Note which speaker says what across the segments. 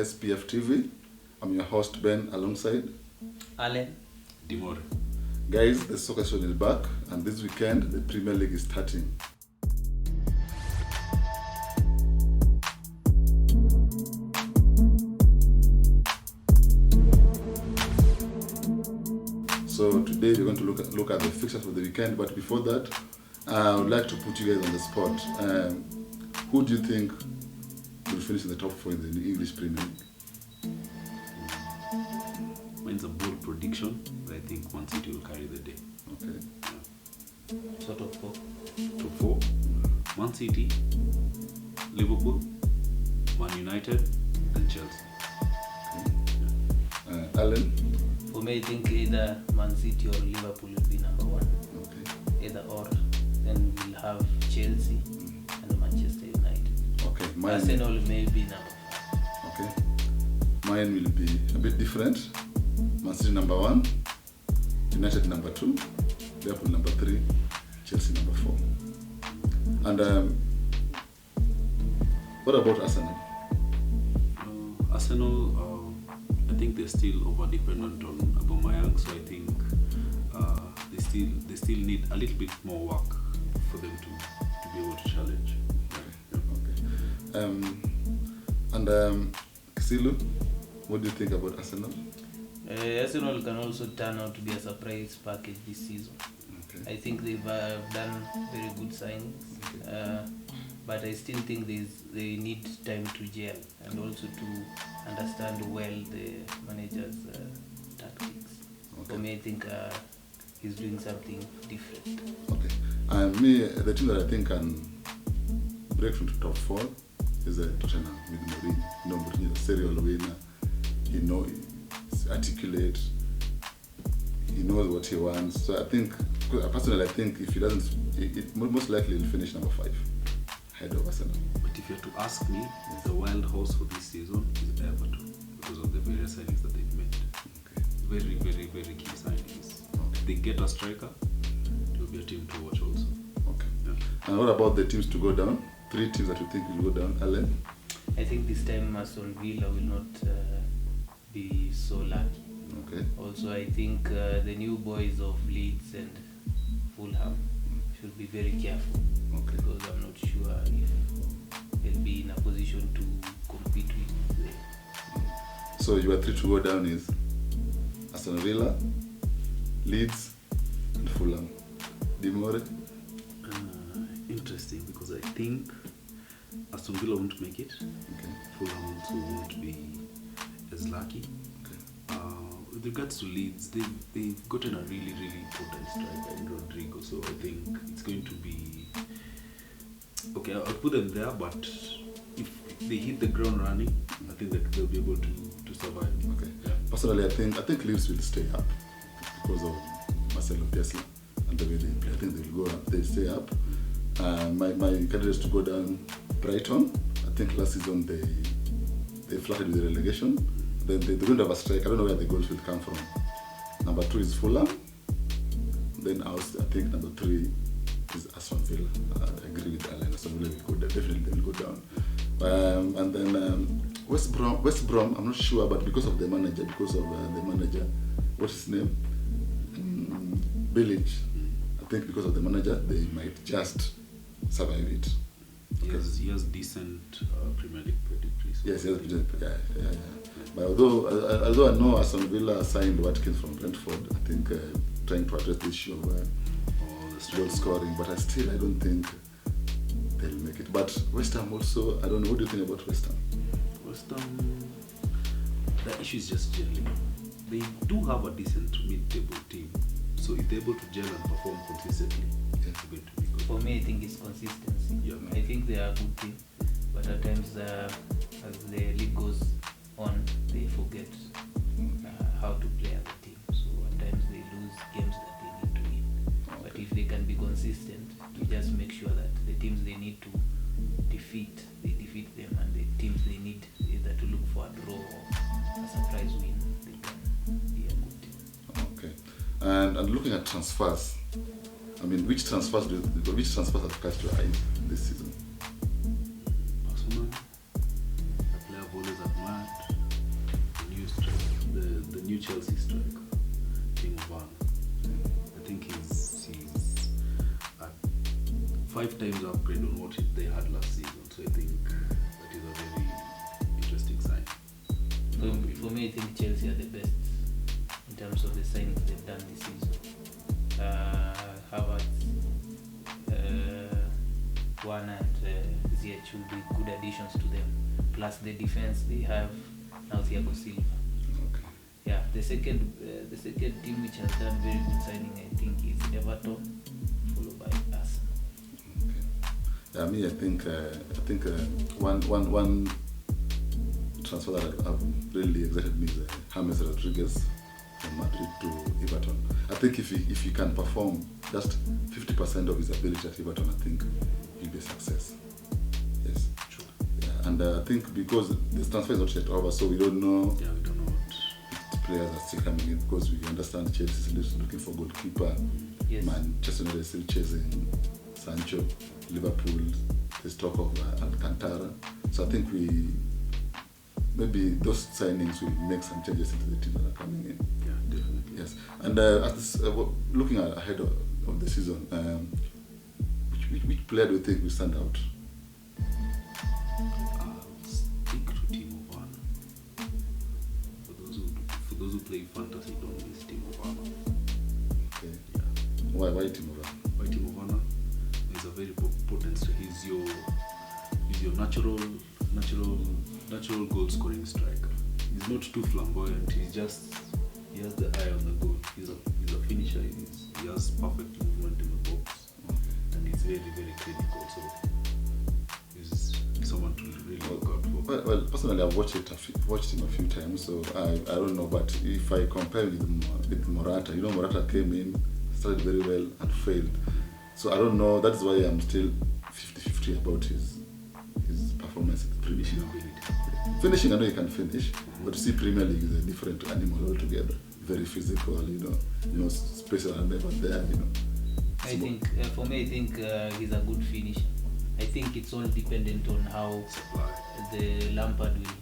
Speaker 1: SPF TV. I'm your host Ben, alongside
Speaker 2: Allen.
Speaker 3: Dimore.
Speaker 1: Guys, the soccer show is back, and this weekend the Premier League is starting. So today we're going to look at the fixtures for the weekend, but before that, I would like to put you guys on the spot. Who do you think will finish in the top 4 in the English Premier League?
Speaker 3: Mine's a bold prediction, but I think Man City will carry the day.
Speaker 1: Okay.
Speaker 3: Yeah.
Speaker 2: So top 4.
Speaker 3: Top 4, Man City, Liverpool, Man United, and Chelsea.
Speaker 1: Okay. Alan?
Speaker 2: For me, I think either Man City or Liverpool will be number 1.
Speaker 1: Okay.
Speaker 2: Either or. Then we'll have Chelsea and Manchester United.
Speaker 1: Okay.
Speaker 2: Arsenal may be number 5.
Speaker 1: Okay. Mine will be a bit different. Man City number 1, United number 2, Liverpool number 3, Chelsea number 4. And what about Arsenal?
Speaker 3: Arsenal, I think they're still over-dependent on Aubameyang, so I think they still need a little bit more work for them to be able to challenge.
Speaker 1: Okay. And Kisilu, what do you think about Arsenal?
Speaker 2: Arsenal can also turn out to be a surprise package this season.
Speaker 1: Okay.
Speaker 2: I think they've done very good signings, but I still think they need time to gel and also to understand well the manager's tactics.
Speaker 1: Okay.
Speaker 2: For me, I think he's doing something different.
Speaker 1: Okay. Me, the team that I think can break from the top 4 is Tottenham with Mourinho. You know, Mourinho is a serial winner. He's articulate. He knows what he wants. So I think, personally, I think if he doesn't, it most likely he'll finish number 5, ahead of Arsenal.
Speaker 3: But if you had to ask me, the wild horse for this season is Everton because of the various signings that they've made.
Speaker 1: Okay.
Speaker 3: Very, very, very key signings. If they get a striker, it will be a team to watch also.
Speaker 1: Okay.
Speaker 3: Yeah.
Speaker 1: And what about the teams to go down? 3 teams that you think will go down, Alan?
Speaker 2: I think this time Aston Villa will not be so lucky.
Speaker 1: Okay.
Speaker 2: Also, I think the new boys of Leeds and Fulham should be very careful.
Speaker 1: Okay.
Speaker 2: Because I'm not sure if they'll be in a position to compete with them.
Speaker 1: So your 3 to go down is Aston Villa, Leeds, and Fulham. Dimore?
Speaker 3: Interesting, because I think Aston Villa won't make it.
Speaker 1: Okay.
Speaker 3: Fulham also won't be as lucky.
Speaker 1: Okay.
Speaker 3: With regards to Leeds, they've gotten a really, really important striker in Rodrigo, so I think it's going to be okay. I'll put them there, but if they hit the ground running, I think that they'll be able to survive.
Speaker 1: Okay.
Speaker 3: Yeah.
Speaker 1: Personally, I think Leeds will stay up because of Marcelo Bielsa and the way they play. I think they'll go up. They'll stay up. My candidates to go down, Brighton. I think last season they flirted with the relegation. Then they don't have a strike. I don't know where the goals will come from. Number 2 is Fulham. Then I think number 3 is Aston Villa. I agree with Alan. Aston Villa will go down. Definitely they will go down. And then West Brom. I'm not sure, but because of the manager, what's his name? Bilic. I think because of the manager, they might just survive it.
Speaker 3: He has decent Premier League pedigree. So
Speaker 1: Yes, yeah. But although I know Aston Villa signed Watkins from Brentford, I think trying to address the issue of goal scoring, but I don't think they'll make it. But West Ham also, I don't know. What do you think about West Ham?
Speaker 3: West Ham, the issue is just gelling. They do have a decent mid-table team, so if they're able to gel and perform consistently, it's going to be good.
Speaker 2: For me, I think it's consistency.
Speaker 3: Yeah.
Speaker 2: I think they are a good team, but at times as the league goes on, they forget how to play as a team. So at times they lose games that they need to win.
Speaker 1: Okay.
Speaker 2: But if they can be consistent, to just make sure that the teams they need to defeat, they defeat them, and the teams they need either to look for a draw or a surprise win, they can be a good team.
Speaker 1: Okay. And looking at transfers, I mean, which transfers have catch your eye this season?
Speaker 3: Personally, the player I've always admired new Chelsea striker, Timo Werner. I think he's at 5 times upgrade on what they had last season. So I think that is a very interesting sign.
Speaker 2: For me, I think Chelsea are the best in terms of the signings they've done this season. Havertz, Werner and Ziyech will be good additions to them. Plus the defense they have now, Thiago Silva.
Speaker 1: Okay.
Speaker 2: Yeah, the second team which has done very good signing, I think, is Everton, followed by Arsenal.
Speaker 1: Okay. Yeah, me, I think one transfer that have really excited me is James Rodriguez from Madrid to Everton. I think if he can perform just 50% of his ability at Everton, I think he'll be a success. Yes.
Speaker 3: True.
Speaker 1: Yeah, and I think because the transfer is not yet over, so we don't know.
Speaker 3: Yeah, we don't know what
Speaker 1: Players are still coming in, because we understand Chelsea is looking for goalkeeper.
Speaker 2: Yes.
Speaker 1: Manchester United is still chasing Sancho. Liverpool, there's talk of Alcantara. So I think maybe those signings will make some changes into the teams that are coming in.
Speaker 3: Yeah, definitely.
Speaker 1: Yes, and looking ahead of the season, which player do you think will stand out?
Speaker 3: I'll stick to Timo Werner. For those who play fantasy, don't miss Timo Werner.
Speaker 1: Okay.
Speaker 3: Yeah.
Speaker 1: Why Timo Werner?
Speaker 3: Why Timo Werner? He's a very potent striker. He's your natural goal scoring striker. He's not too flamboyant. He has the eye on the goal. He's a finisher. He has perfect movement in the box, and he's very, very clinical. So he's someone to really look out for.
Speaker 1: Well, personally, I've watched him a few times, so I don't know. But if I compare with Morata, Morata came in, started very well, and failed. So I don't know. That's why I'm still 50-50 about his performance in the Premier League. Finishing, I know he can finish, but to see Premier League is a different animal altogether. Very physical, spaces are never there,
Speaker 2: I think he's a good finisher. I think it's all dependent on how the Lampard will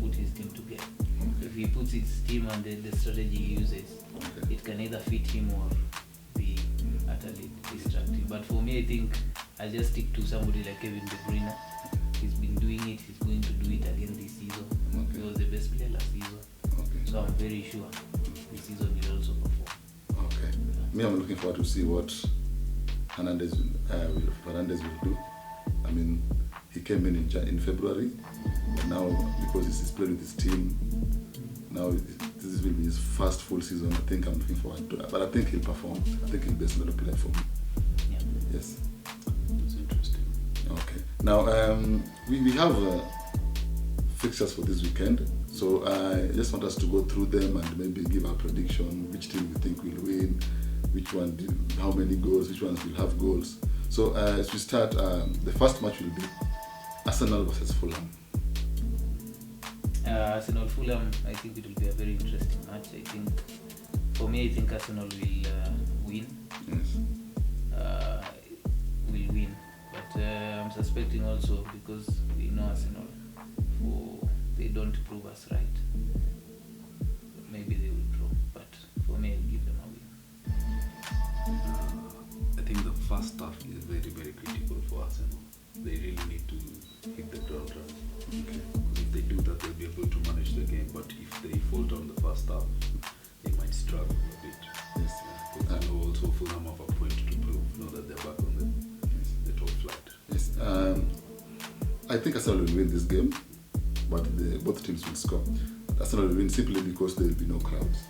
Speaker 2: put his team together.
Speaker 1: Okay.
Speaker 2: If he puts his team and the strategy he uses,
Speaker 1: Okay.
Speaker 2: it can either fit him or be utterly destructive. But for me, I think I'll just stick to somebody like Kevin De Bruyne. He's been doing it. He's going to do it again this season.
Speaker 1: Okay.
Speaker 2: He was the best player last season.
Speaker 1: Okay.
Speaker 2: So I'm very sure this season will also perform.
Speaker 1: Okay. Me, I'm looking forward to see what Hernandez will do. I mean, he came in February, but now because he's played with his team, now this will be his first full season. I think I'm looking forward to it. But I think he'll perform. I think he'll be a solid player for me.
Speaker 2: Yeah.
Speaker 1: Yes.
Speaker 3: That's interesting.
Speaker 1: Okay. Now we have fixtures for this weekend, so I just want us to go through them and maybe give our prediction. Which team we think will win? Which one? How many goals? Which ones will have goals? So as we start, the first match will be Arsenal versus Fulham.
Speaker 2: Arsenal Fulham, I think it will be a very interesting match. I think Arsenal will win.
Speaker 1: Yes.
Speaker 2: Will win, but I'm suspecting also, because we know Arsenal, they don't prove us right. Maybe they will draw, but for me, I'll give them a win.
Speaker 3: I think the first half is very, very critical for Arsenal. They really need to hit the ground running.
Speaker 1: Okay.
Speaker 3: Because if they do that, they'll be able to manage the game. But if they falter on the first half, they might struggle a bit.
Speaker 1: Yes.
Speaker 3: Because I know also Fulham have a point to prove now that they're back on the top flight.
Speaker 1: Yes. I think Arsenal will win this game, but both teams will score. Arsenal will win simply because there will be no crowds.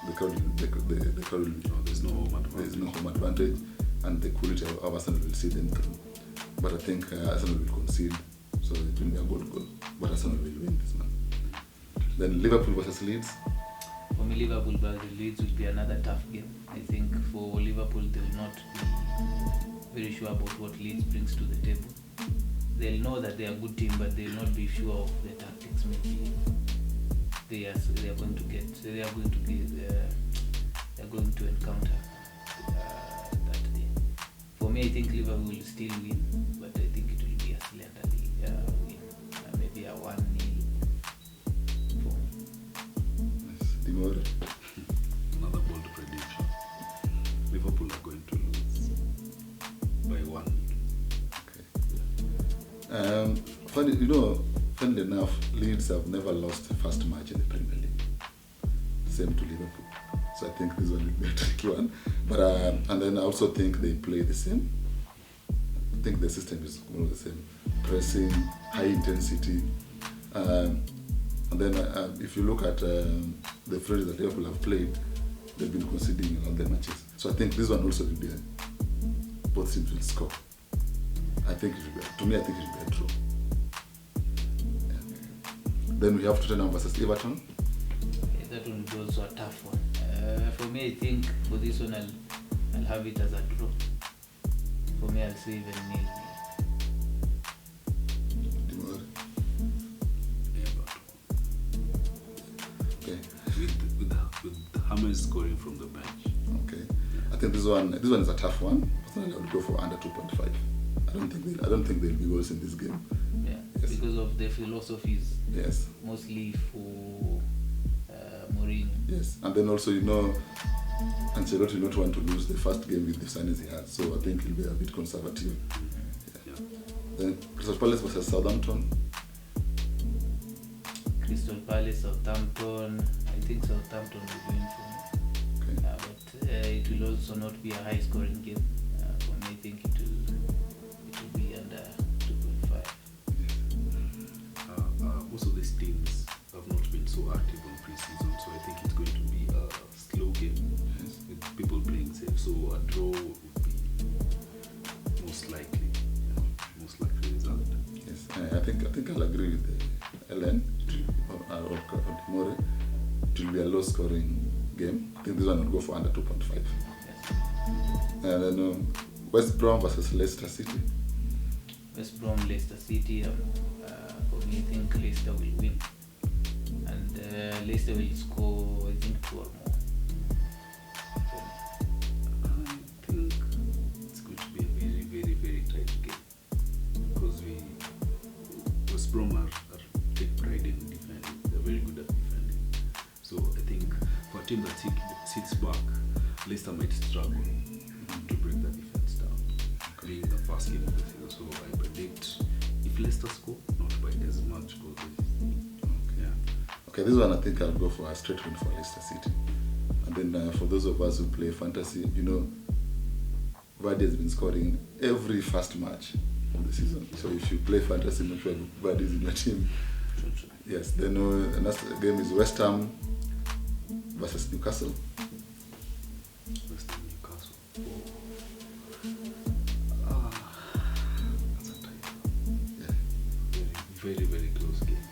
Speaker 1: The crowd will be.
Speaker 3: There's no home advantage.
Speaker 1: There is no home advantage, and the quality of Arsenal will see them through. But I think Arsenal will concede, so it will be a good goal. But Arsenal will win this one. Then Liverpool versus Leeds.
Speaker 2: For me, Liverpool versus Leeds will be another tough game. I think for Liverpool, they will not be very sure about what Leeds brings to the table. They'll know that they are a good team, but they'll not be sure of the tactics. Maybe they are going to encounter that day. For me, I think Liverpool will still win, but I think it will be a slenderly win, maybe a 1-0 for me.
Speaker 1: Yes. Dimore.
Speaker 3: Another bold prediction. Liverpool are going to lose by 1.
Speaker 1: Okay. Funnily enough, Leeds have never lost the first match in the Premier League. Same to Liverpool. So I think this one will be a tricky one. But and then I also think they play the same. I think the system is more of the same. Pressing, high intensity. And then if you look at the friends that Liverpool have played, they've been conceding in all their matches. So I think this one also will be both teams will score. I think it should be, to me, I think it should be a draw. Yeah. Then we have Tottenham versus Everton.
Speaker 2: Yeah, that one will be also a tough one. For me, I think for this one, I'll have it as a draw. For me, I'll say even nil.
Speaker 1: Okay.
Speaker 3: With Hammers scoring from the bench.
Speaker 1: Okay. I think this one is a tough one. Personally, I would go for under 2.5. I don't think there'll be goals in this game.
Speaker 2: Yeah,
Speaker 1: Yes.
Speaker 2: because of the philosophies.
Speaker 1: Yes.
Speaker 2: Mostly for Mourinho.
Speaker 1: Yes. And then also, Ancelotti will not want to lose the first game with the signings he has. So I think he'll be a bit conservative.
Speaker 3: Yeah.
Speaker 1: Then Crystal Palace versus Southampton.
Speaker 2: Crystal Palace, Southampton. I think Southampton will win for me.
Speaker 1: Okay.
Speaker 2: But it will also not be a high scoring game. For me, I think it will be under 2.5.
Speaker 3: Most of these teams have not been so active on pre-season, so I think it's going to be a slow game with people playing safe. So a draw would be most likely result.
Speaker 1: Yes. I think I'll agree with Ellen or Timore. It will be a low scoring game. I think this one will go for under 2.5.
Speaker 2: Yes.
Speaker 1: And then West Brom versus Leicester City.
Speaker 2: West Brom, Leicester City. For me, I think Leicester will win. And Leicester will score, I think, 2 or more.
Speaker 3: I think it's going to be a very, very, very tight game because West Brom are take pride in defending. They're very good at defending. So I think for a team that sits back, Leicester might struggle to break the defense down, being the first game of the season. So I predict if Leicester score, not by as much goals.
Speaker 1: Okay, this one I think I'll go for a straight win for Leicester City. And then for those of us who play fantasy, Vardy has been scoring every first match of the season. So if you play fantasy, make sure Vardy is in your team.
Speaker 2: True.
Speaker 1: Yes, then the next game is West Ham versus Newcastle.
Speaker 3: West Ham, Newcastle. That's a tight one.
Speaker 1: Yeah.
Speaker 3: Very, very, very close game.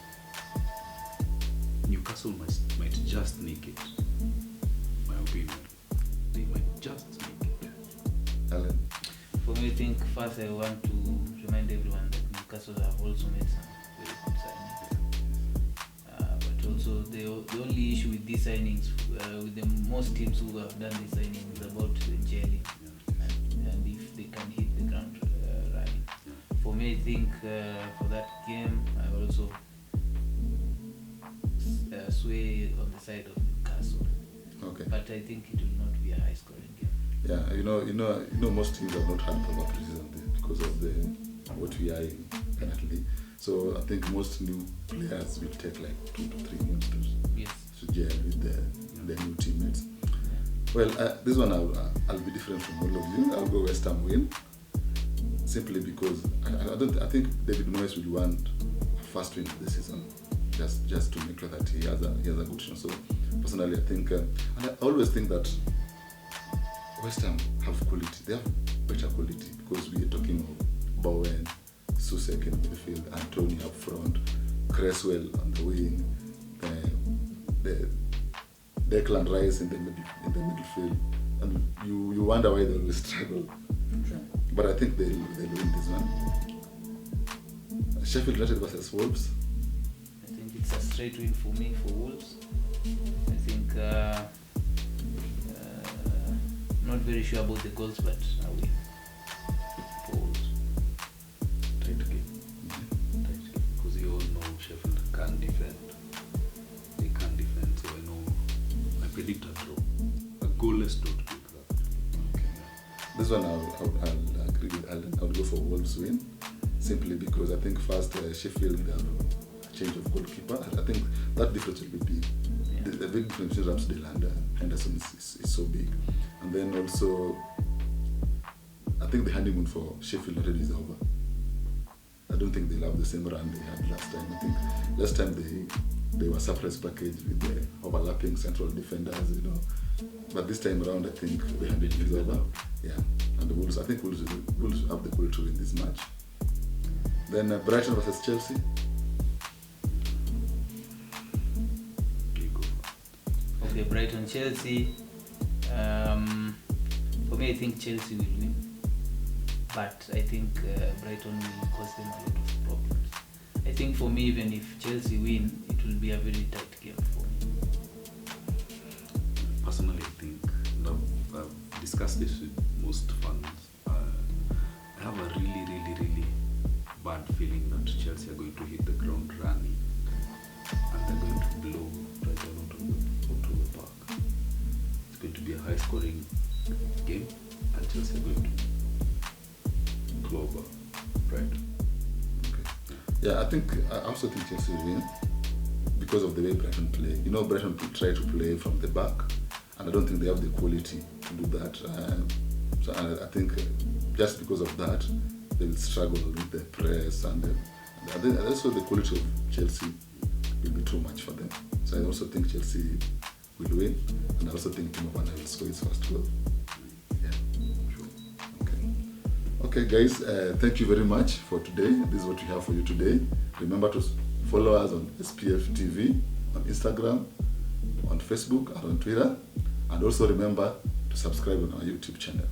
Speaker 3: Newcastle might just nick it. My opinion. They might just nick it.
Speaker 1: Alan.
Speaker 2: For me, I think first I want to remind everyone that Newcastle have also made some very good signings. But also the only issue with these signings, with the most teams who have done these signings, is about the gelling and if they can hit the ground running. For me, I think for that game, I will also sway on the side of Newcastle.
Speaker 1: Okay.
Speaker 2: But I think it will not be a high scoring game.
Speaker 1: Yeah, most teams have not had proper preseason because of what we are in currently. So I think most new players will take like 2 to 3 months to gel with their new teammates. Well, this one I'll be different from all of you. I'll go West Ham win, simply because I think David Moyes will want a first win of the season, just to make sure that he has a good chance. So personally, I think, and I always think that West Ham have quality. They have better quality because we are talking of Bowen, Susek in midfield, Anthony up front, Cresswell on the wing, the Declan Rice in the midfield, and you wonder why they always struggle.
Speaker 2: Sure.
Speaker 1: But I think they'll win this one. Sheffield United versus Wolves.
Speaker 2: I think it's a straight win for me for Wolves. I think not very sure about the goals, but I win for Wolves.
Speaker 3: Tight game. Because you all know Sheffield can defend. They can defend, so I know predict a draw. A goalless draw to be exact.
Speaker 1: Okay. This one I'll agree with Alan. I'll go for Wolves win, simply because I think first Sheffield have a change of goalkeeper. I think that difference will be big.
Speaker 2: Yeah.
Speaker 1: The big difference between Ramsdale and Henderson is so big. And then also, I think the honeymoon for Sheffield already is over. I don't think they'll have the same run they had last time. I think last time they were surplus package with the overlapping central defenders, you know. But this time around, I think the honeymoon is over. Yeah, and the Wolves, I think Wolves have the goal to win this match. Then Brighton versus Chelsea.
Speaker 3: You go.
Speaker 2: Okay, Brighton, Chelsea. For me, I think Chelsea will win, but I think Brighton will cause them a lot of problems. I think for me, even if Chelsea win, it will be a very tight game for me.
Speaker 3: Personally, I think, and I've discussed this with most fans, I have a really bad feeling that Chelsea are going to hit the ground running and they're going to blow Brighton out of the park. It's going to be a high-scoring game, and Chelsea are going to clobber Brighton.
Speaker 1: Okay. Yeah, I also think Chelsea will win because of the way Brighton play. You know, Brighton try to play from the back, and I don't think they have the quality to do that. So I think just because of that, they will struggle with the press, and also the quality of Chelsea will be too much for them. So I also think Chelsea will win, and I also think Timo Werner will score his first goal. Yeah, sure. Okay, guys, thank you very much for today. This is what we have for you today. Remember to follow us on SPF TV, on Instagram, on Facebook, and on Twitter. And also remember to subscribe on our YouTube channel.